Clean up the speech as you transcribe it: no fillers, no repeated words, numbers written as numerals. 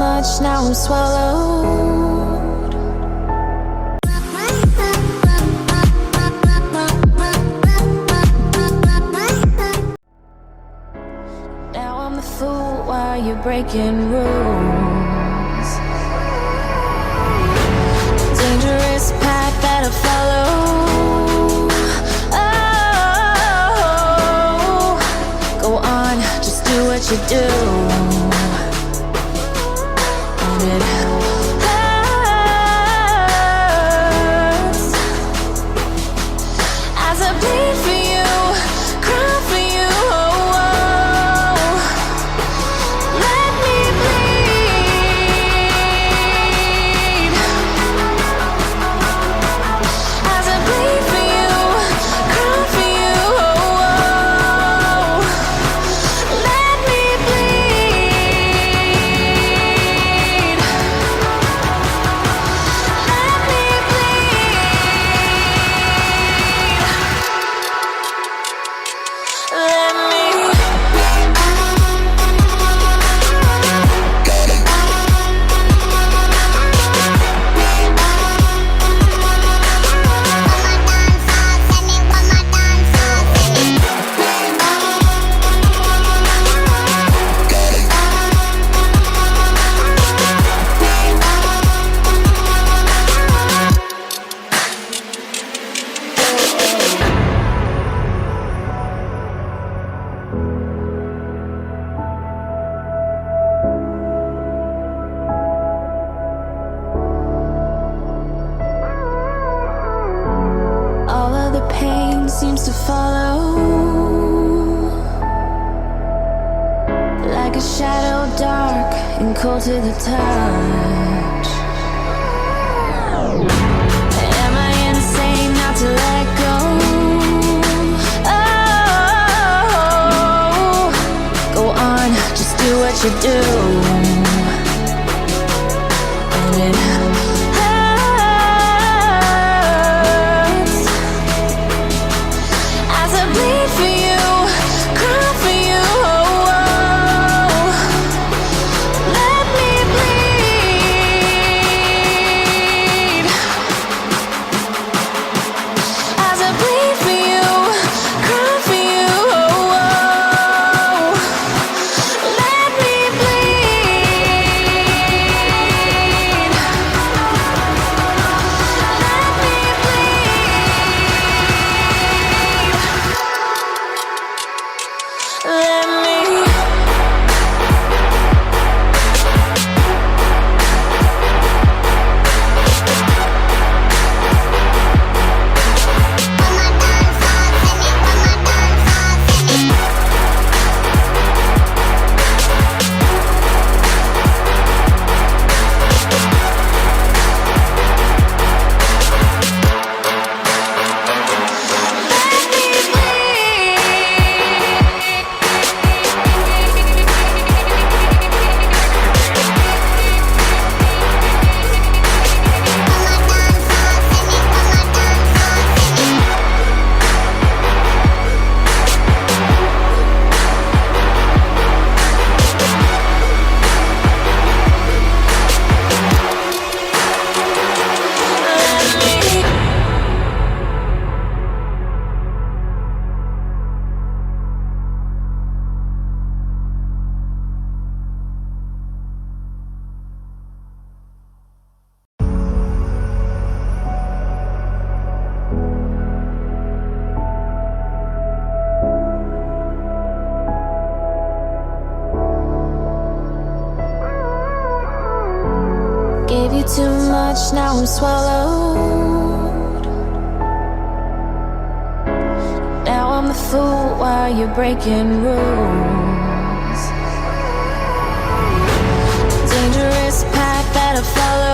much, now I'm swallowed. Now I'm the fool while you're breaking rules. Dangerous path that I follow. Oh, go on, just do what you do. And it hurts as I bleed for you, cry for you. Oh, let me bleed as I bleed for you, cry for you. Oh, let me bleed. Let me bleed. Let me. All of the pain seems to follow, like a shadow dark and cold to the touch. Am I insane not to let go? Oh, go on, just do what you do. And it hurts as I bleed for you, cry for you. Oh, let me bleed as I bleed for you, cry for you. Oh, let me bleed. Let me bleed. Let me. Gave you too much, now I'm swallowed. Now I'm the fool while you're breaking rules. Dangerous path that I follow.